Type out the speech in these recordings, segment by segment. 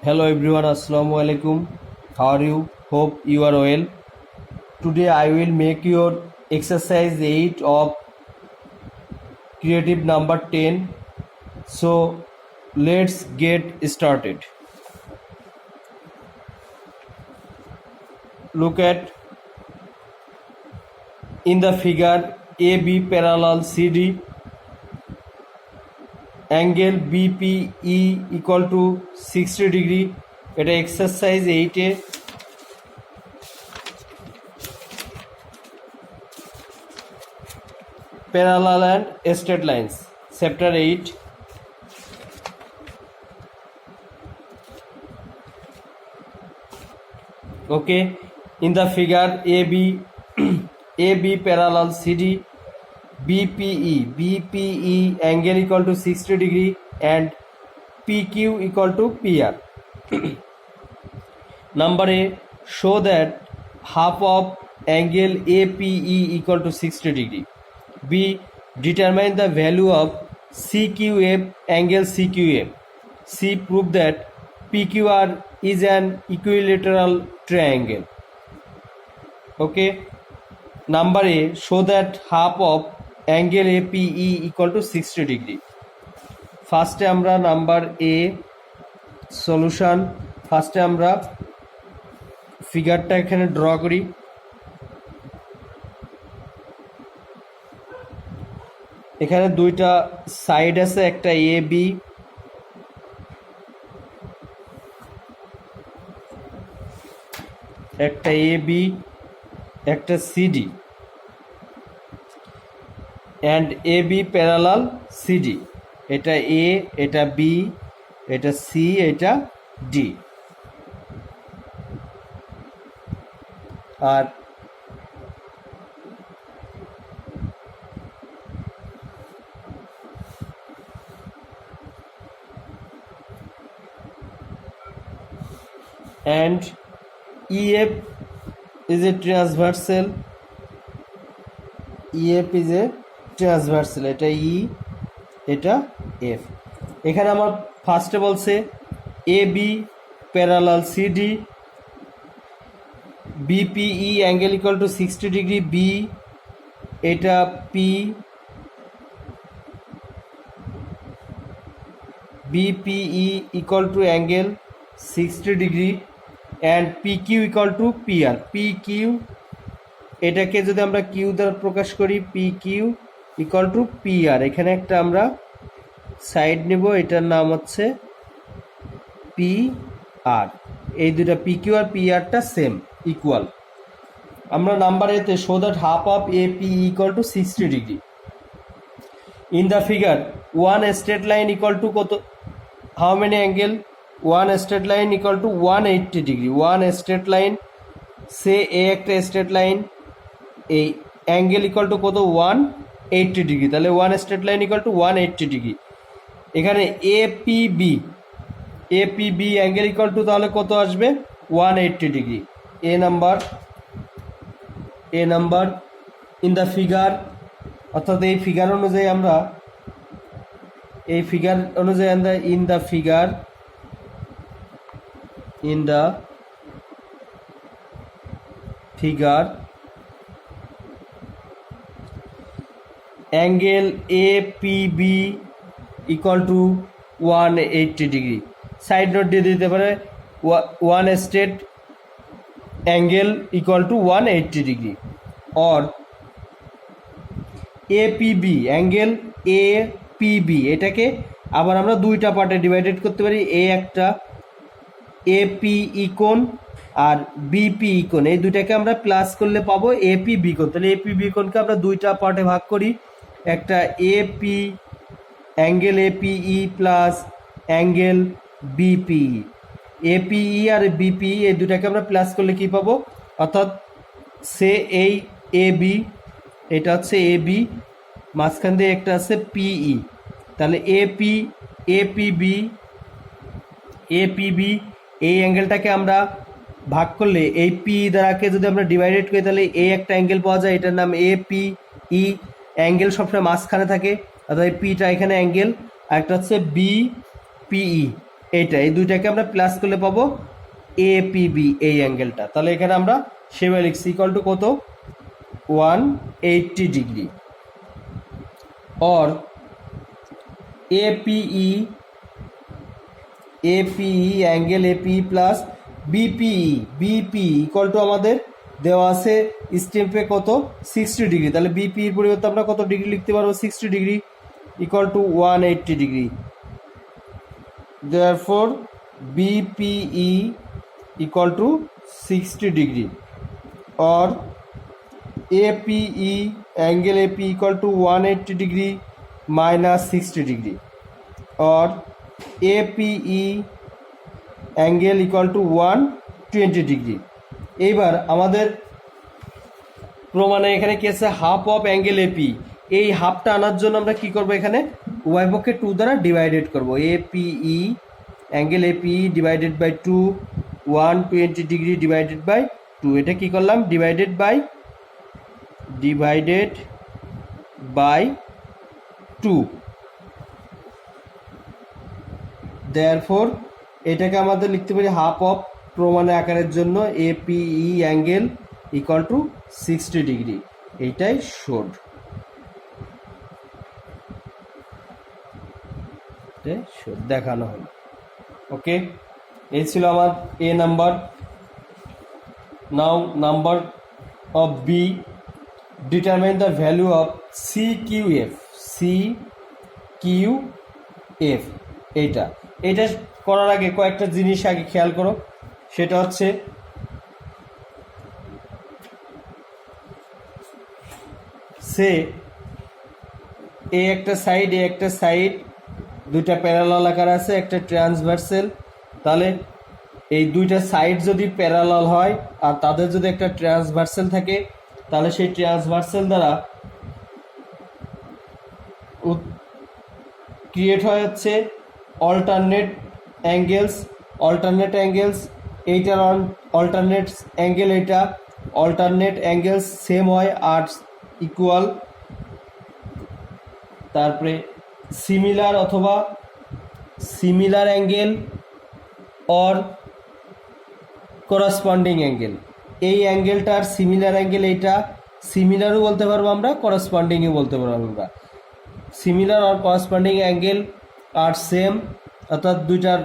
Hello everyone, Assalamu alaikum. How are you? Hope you are well. Today I will make your exercise 8 of creative number 10. So let's get started. Look at in the figure AB parallel CD, angle BPE equal to 60 degree. এটা exercise 8 A parallel and straight lines, chapter 8. Okay, in the figure AB parallel CD, BPE angle equal to 60 degree and PQ equal to PR. Number A, show that half of angle APE equal to 60 degree. B, determine the value of CQF angle CQF. C, prove that PQR is an equilateral triangle. Okay. Number A, show that half of angle APE equal to 60 degree. ফার্স্টে আমরা number a solution, ফার্স্টে আমরা ফিগারটা এখানে draw করি। এখানে দুইটা side আছে, একটা এ বি, একটা এ বি, একটা CD, and A B parallel CD. এটা এ, এটা বি, এটা সি, এটা ডি। আর and EF is a transversal, EF is a transversal, এটা ই, এটা এফ। এখানে আমার ফার্স্টে বলছে A B parallel CD, BPE angle equal to 60 degree, B এটা P, BPE equal to angle 60 degree and P Q equal to PR. P Q এটাকে যদি আমরা কিউ দ্বারা প্রকাশ করি, P Q equal to PR. এখানে একটা আমরা সাইড নেব, এটার নাম হচ্ছে পি আর। এই দুটা পি কিউ আর পি আরটা সেম, ইকুয়াল। আমরা নাম্বার এতে show that half of A P equal to 60 degree. In the figure one straight line equal to কত, how many angle? One straight line equal to 180 degree. One straight line, say A একটা straight line, এই angle equal to কত, 180 degree. তাহলে one straight line equal to 180 degree. এখানে APB angle equal two তাহলে কত আসবে, 180 degree. A number in the figure, অর্থাৎ এই ফিগার অনুযায়ী আমরা in the figure angle APB equal to 180 degree. Side note দিয়ে দিতে পারে one straight angle equal to 180 degree, or APB angle APB. এটাকে আবার আমরা দুইটা পার্টে ডিভাইডেড করতে পারি, এ একটা এপি ইকোন আর বিপি ইকোন, এই দুইটাকে আমরা প্লাস করলে পাবো এপি বিকোণ। তাহলে এপি বিকোণকে আমরা দুইটা পার্টে ভাগ করি, একটা AP angle APE plus angle BPE. APE আর বিপিই এই দুটাকে আমরা প্লাস করলে কি পাবো, অর্থাৎ সে এই এ বি, এটা হচ্ছে এ বি, মাঝখান দিয়ে একটা আছে পিই। তাহলে এপিবি এই অ্যাঙ্গেলটাকে আমরা ভাগ করলে এই পি দ্বারাকে যদি আমরা ডিভাইডেড করি, তাহলে এ একটা অ্যাঙ্গেল পাওয়া যায়, এটার নাম এপিই। অ্যাঙ্গেল সবসময় মাঝখানে থাকে, অর্থাৎ পিটা এখানে অ্যাঙ্গেল, আর একটা হচ্ছে বিপিই। এইটা, এই দুইটাকে আমরা প্লাস করলে পাবো এপিবি এই অ্যাঙ্গেলটা। তাহলে এখানে আমরা সেভাবে লিখছি ইকুয়াল টু কত 180 ডিগ্রি और APE angle APE plus বিপিই equal two আমাদের দেওয়া আছে স্টেম্পে কত 60 ডিগ্রি। তাহলে বিপির পরিবর্তে আমরা কত ডিগ্রি লিখতে পারবো 60 degree equal to 180 degree. Therefore BPE equal to 60 degree और APE angle APE equal to 180 degree minus 60 degree और APE angle equal to 120 degree. এইবার আমাদের প্রমাণে এখানে কি আছে হাফ অফ অ্যাঙ্গেল এপি, এই হাফটা আনার জন্য আমরা কি করব এখানে উভয় পক্ষে 2 দ্বারা ডিভাইডেড করব। APE angle APE divided by 2 120 degree divided by 2, এটা কি করলাম ডিভাইডেড বাই 2। দেয়ারফর এটাকে আমাদের লিখতে পারি হাফ অফ প্রমাণের আকারের জন্য APE angle equal to 60 degree, এইটাই শোড। দেখানো হলো। ওকে, এই ছিল আমার A number. Now number of B, determine the value of CQF। এইটা করার আগে কয়েকটা জিনিস আগে খেয়াল করো, সেটা হচ্ছে সে এ একটা সাইড দুইটা প্যারালাল আকার আছে, একটা ট্রান্সভার্সাল। তাহলে এই দুইটা সাইড যদি প্যারালাল হয় আর তাদের যদি একটা ট্রান্সভার্সাল থাকে, তাহলে সেই ট্রান্সভার্সাল দ্বারা ক্রিয়েট হয় হচ্ছে অল্টারনেট অ্যাঙ্গেলস। এইটার অল্টারনেট অ্যাঙ্গেল, এটা অল্টারনেট অ্যাঙ্গেলস সেম হয় আর ইকুয়াল। তারপরে সিমিলার অথবা similar angle or corresponding angle, এই অ্যাঙ্গেলটার সিমিলার অ্যাঙ্গেল, এইটা সিমিলারও বলতে পারবো আমরা, করসপন্ডিংও বলতে পারবো আমরা। Similar are corresponding angle R same, অর্থাৎ দুইটার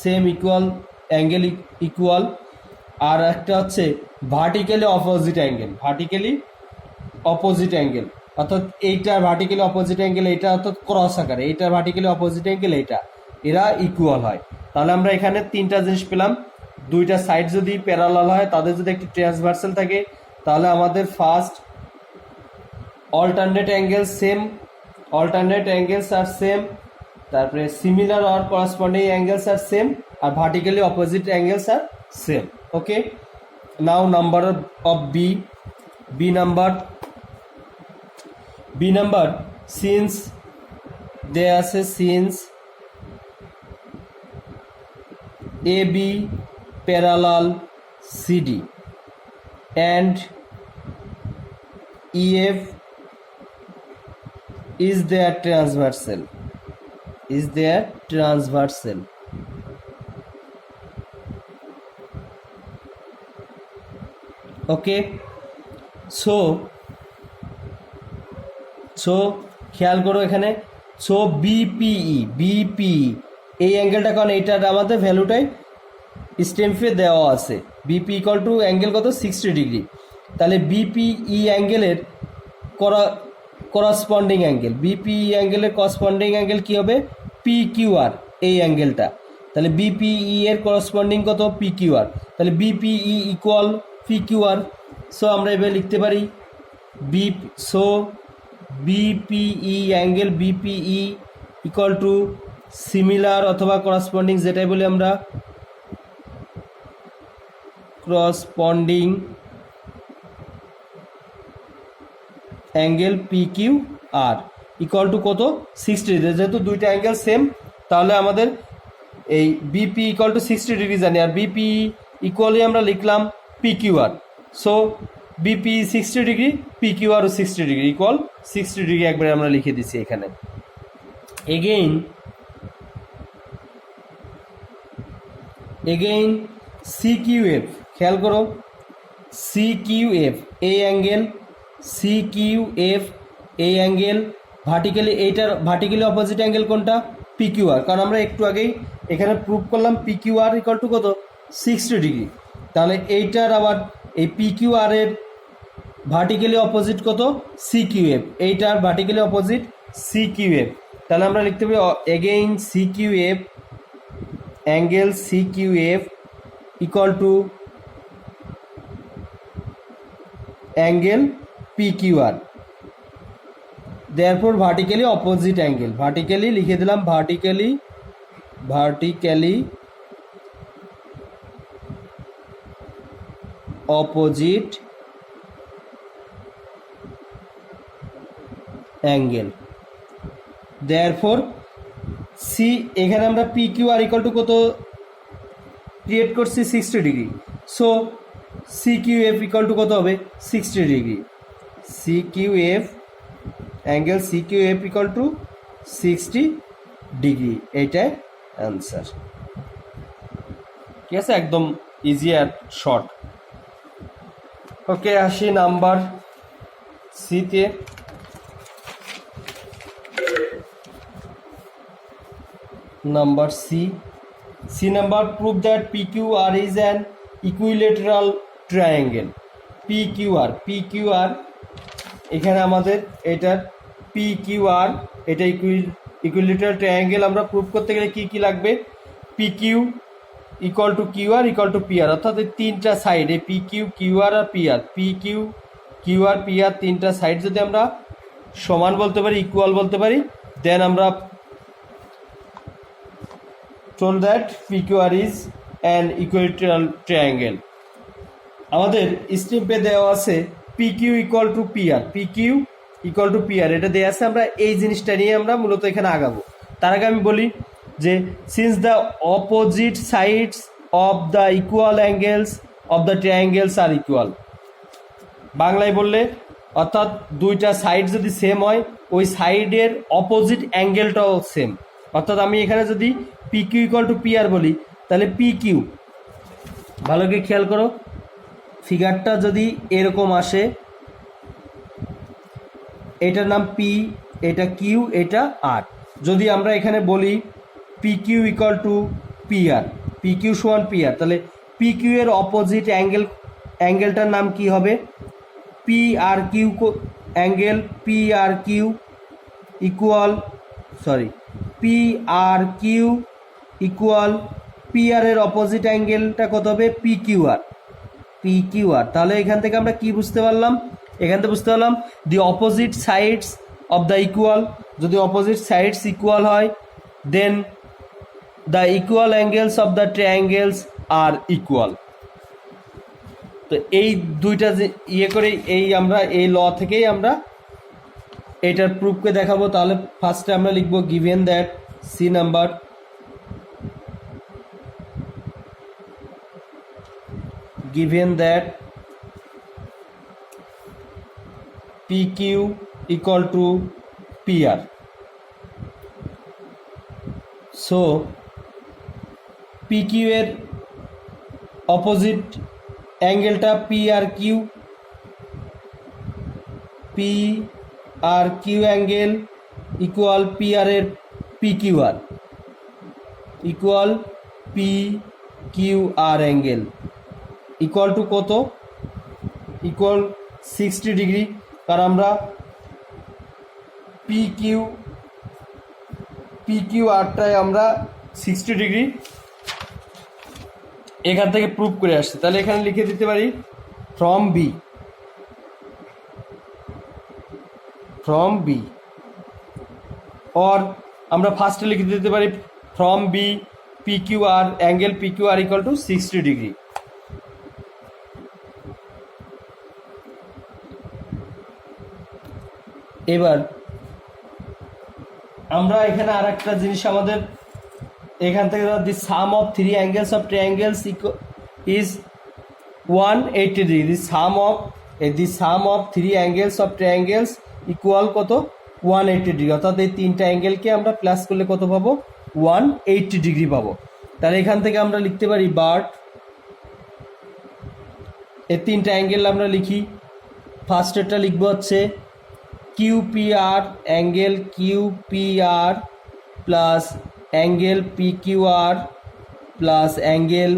সেম ইকুয়াল অ্যাঙ্গেল ইকুয়াল। আর একটা হচ্ছে ভার্টিক্যালি অপোজিট অ্যাঙ্গেল, অর্থাৎ এইটার ভার্টিক্যালি অপোজিট অ্যাঙ্গেল এইটা, অর্থাৎ ক্রস আকারে এইটার ভার্টিক্যালি অপোজিট অ্যাঙ্গেল এইটা, এরা ইকুয়াল হয়। তাহলে আমরা এখানে তিনটা জিনিস পেলাম। দুইটা সাইড যদি প্যারালাল হয়, তাদের যদি একটি ট্রান্সভার্সাল থাকে, তাহলে আমাদের first alternate angles are same, তারপরে similar are corresponding angles are same, আর vertically opposite angles are same. Okay, now number of B number since দেয়া আছে since AB parallel CD and EF is their transversal. Okay, so খেয়াল করো এখানে, so বিপিই এই অ্যাঙ্গেলটা, কারণ এইটার আমাদের ভ্যালুটাই স্টেম্পে দেওয়া আছে। বিপি ইকুয়াল টু অ্যাঙ্গেল কত 60 ডিগ্রি। তাহলে বিপিই অ্যাঙ্গেলের করসপন্ডিং অ্যাঙ্গেল কী হবে PQR এই অ্যাঙ্গেলটা। তাহলে বিপিই এর করসপন্ডিং কত PQR, তাহলে বিপিই ইকুয়াল PQR। সো আমরা এবার লিখতে পারি বিপিই অ্যাঙ্গেল বিপিই ইকুয়াল টু সিমিলার অথবা করসপন্ডিং, যেটাই বলি আমরা corresponding angle PQR equal to কত 60 ডিগ্রি। যেহেতু দুইটা অ্যাঙ্গেল সেম, তাহলে আমাদের এই বিপি ইকুয়াল টু 60 ডিগ্রি জানি, আর বিপি ইকুয়ালি আমরা লিখলাম PQR। So BP 60 degree, PQR 60 degree, equal 60 degree একবারে আমরা লিখে দিচ্ছি এখানে। Again again C Q F, খেয়াল করো সি কিউ এফ এই অ্যাঙ্গেল, সি কিউ এফ এই অ্যাঙ্গেল ভার্টিক্যালি, এইটার ভার্টিক্যালি অপোজিট অ্যাঙ্গেল কোনটা? পি কিউ আর, কারণ আমরা একটু আগেই এখানে প্রুভ করলাম P Q R equal to কত? 60 ডিগ্রি। তাহলে এইটার আবার এই পি কিউ আর এর ভার্টিক্যালি অপোজিট কত? সি কিউ এফ, এইটার vertically opposite C Q F. তাহলে আমরা লিখতে পারি again C Q F, angle C Q F equal to angle P Q R, therefore vertically opposite angle, vertically লিখে দিলাম vertically opposite angle, therefore C, এখানে আমরা P Q R equal to কত create করছি? 60 degree. So C Q F equal to কত হবে? 60 degree. C Q F, angle C Q F equal to 60 degree, এইটাই answer. ঠিক আছে, একদম ইজি আর শর্ট। ওকে, আসি নাম্বার সিতে। Number C, C number, prove that P Q R is an equilateral triangle. P Q R এখানে আমাদের এটার P Q আর, এটা ইকুইলেটারাল ট্রায়াঙ্গেল। আমরা প্রুভ করতে গেলে কি কি লাগবে? P Q equal to Q R equal to P R, অর্থাৎ এই তিনটা সাইড, এই পি কিউ, কিউ আর আর P R, P Q, Q আর, পি আর, তিনটা সাইড যদি আমরা সমান বলতে পারি, ইকুয়াল বলতে পারি, দেন আমরা told that PQR is an equilateral triangle. আমাদের স্টেপে দেওয়া আছে PQ equal to PR, PQ equal to PR, এটা দেওয়া আছে। আমরা এই জিনিসটা নিয়ে আমরা মূলত এখানে আগাবো। তার আগে আমি বলি যে since the opposite sides of the equal angles of the triangles are equal, বাংলায় বললে অর্থাৎ দুইটা সাইড যদি সেম হয়, ওই সাইডের অপোজিট অ্যাঙ্গেলটাও সেম। অর্থাৎ আমি এখানে যদি P Q equal to P R বলি, তাহলে পি কিউ, ভালো করে খেয়াল করো, ফিগারটা যদি এরকম আসে, এটার নাম পি, এটা কিউ, এটা আর। যদি আমরা এখানে বলি P Q equal to P R, P Q সমান পি আর, তাহলে পি কিউ এর অপোজিট অ্যাঙ্গেলটার নাম কি হবে? P R Q angle, P R Q equal, P R Q equal P R এর অপোজিট অ্যাঙ্গেলটা কত হবে? পি কিউ আর, পি কিউ আর। তাহলে এখান থেকে আমরা কি বুঝতে পারলাম? এখান থেকে বুঝতে পারলাম the opposite sides of the equal, যদি অপোজিট সাইডস ইকুয়াল হয়, then the equal angles of the triangles are equal. তো এই দুইটা যে ইয়ে করে, এই আমরা এই ল থেকেই আমরা এটার প্রুফকে দেখাবো। তাহলে ফার্স্টে আমরা লিখবো given that C number, given that PQ equal to PR, so PQ এর অপোজিট অ্যাঙ্গেলটা PRQ, PRQ angle equal PR এর PQR equal PQR angle equal to কত? Equal 60 degree. কারণ আমরা পিকিউ আরটায় আমরা 60 ডিগ্রি এখান থেকে প্রুভ করে আসছি। তাহলে এখানে লিখে দিতে পারি ফ্রম বি, অর আমরা ফার্স্টে লিখে দিতে পারি from B PQR, angle PQR equal to 60 degree. এবার আমরা এখানে আর একটা জিনিস, আমাদের এখান থেকে the sum of three angles of triangles is 180 degree. The sum of three angles of triangles equal কত? 180 ডিগ্রি। অর্থাৎ এই তিনটা অ্যাঙ্গেলকে আমরা প্লাস করলে কত পাবো? 180 ডিগ্রি পাবো। তাহলে এখান থেকে আমরা লিখতে পারি বাট এই তিনটা অ্যাঙ্গেল আমরা লিখি। ফার্স্টেরটা লিখবো হচ্ছে QPR angle QPR plus angle PQR plus angle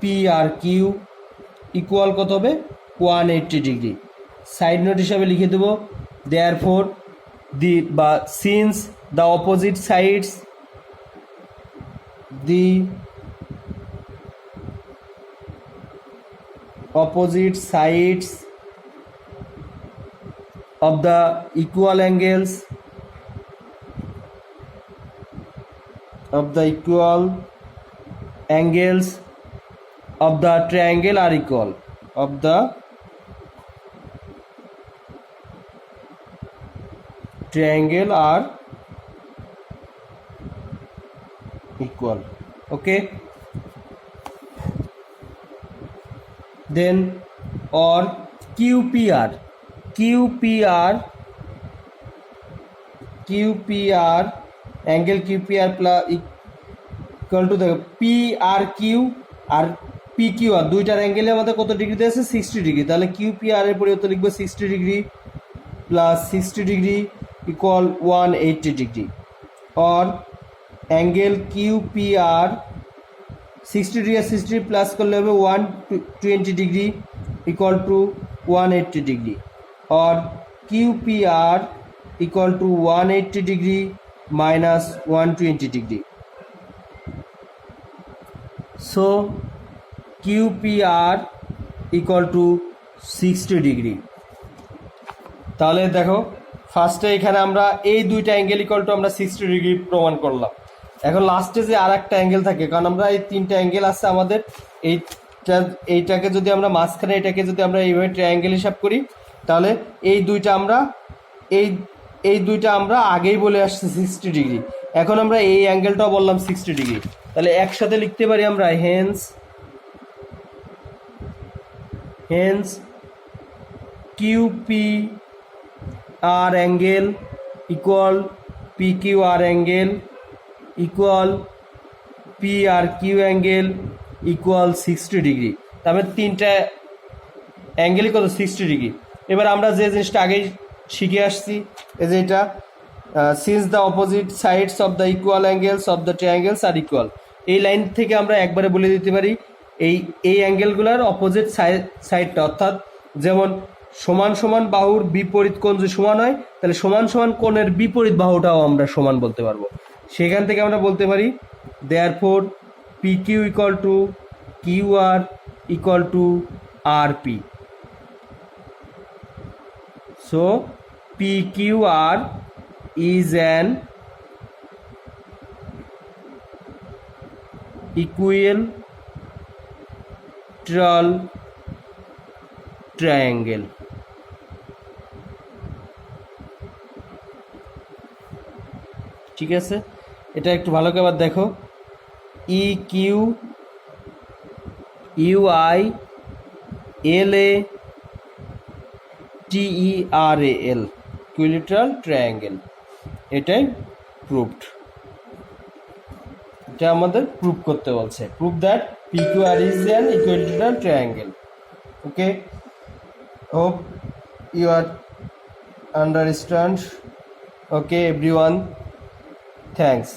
PRQ equal কত হবে 180 ডিগ্রি। সাইড নোট হিসাবে লিখে দেবো দেয়ারফোর দি বা since the opposite sides the opposite sides of the equal angles of the triangle are equal of the triangle are equal. Okay, then or QPR angle QPR plus equal to the PRQ আর PQR দুইটার অ্যাঙ্গেলে আমাদের কত ডিগ্রিতে আছে 60 degree. তাহলে QPR এর পরিবর্তে লিখবো 60 degree plus 60 degree equal 180 degree. or angle QPR 60 degree আর 60 প্লাস করলে হবে 120 degree equal to 180 degree. or QPR equal to 180 degree minus 120 degree. So QPR equal to 60 degree. তাহলে দেখো ফার্স্টে এখানে আমরা এই দুইটা অ্যাঙ্গেল ইকুয়াল টু আমরা 60 ডিগ্রি প্রমাণ করলাম। এখন লাস্টে যে আর একটা অ্যাঙ্গেল থাকে, কারণ আমরা এই তিনটা অ্যাঙ্গেল আছে আমাদের, এইটাকে যদি আমরা মাঝখানে এটাকে যদি আমরা এইভাবে ট্রায়াঙ্গেল হিসাব করি, তাহলে এই দুইটা আমরা আগেই বলে আসছি 60 ডিগ্রি। এখন আমরা এই অ্যাঙ্গেলটাও বললাম 60 ডিগ্রি। তাহলে একসাথে লিখতে পারি আমরা hence QPR angle equal PQR angle equal PRQ angle equal 60 degree. তারপরে তিনটা অ্যাঙ্গেলই কত 60 ডিগ্রি। এবার আমরা যে জিনিসটা আগেই শিখে আসছি, এই যে এটা since the opposite sides of the equal angles of the triangles are equal, এই লাইন থেকে আমরা একবারে বলে দিতে পারি এই অ্যাঙ্গেলগুলোর অপোজিট সাইডটা, অর্থাৎ যেমন সমান সমান বাহুর বিপরীত কোণ যদি সমান হয়, তাহলে সমান সমান কোণের বিপরীত বাহুটাও আমরা সমান বলতে পারবো। সেখান থেকে আমরা বলতে পারি therefore PQ equal to QR equal to RP. So PQR is an equilateral triangle. ঠিক আছে, এটা একটু ভালো করে আবার দেখো, ই কিউ ইউআই এল এ TERAL ইকুইলেটারাল ট্রায়াঙ্গেল, এটাই প্রুভড। এটা আমাদের প্রুভ করতে বলছে, prove that PQR is an equilateral triangle. Okay, hope you are understand. Okay everyone, thanks.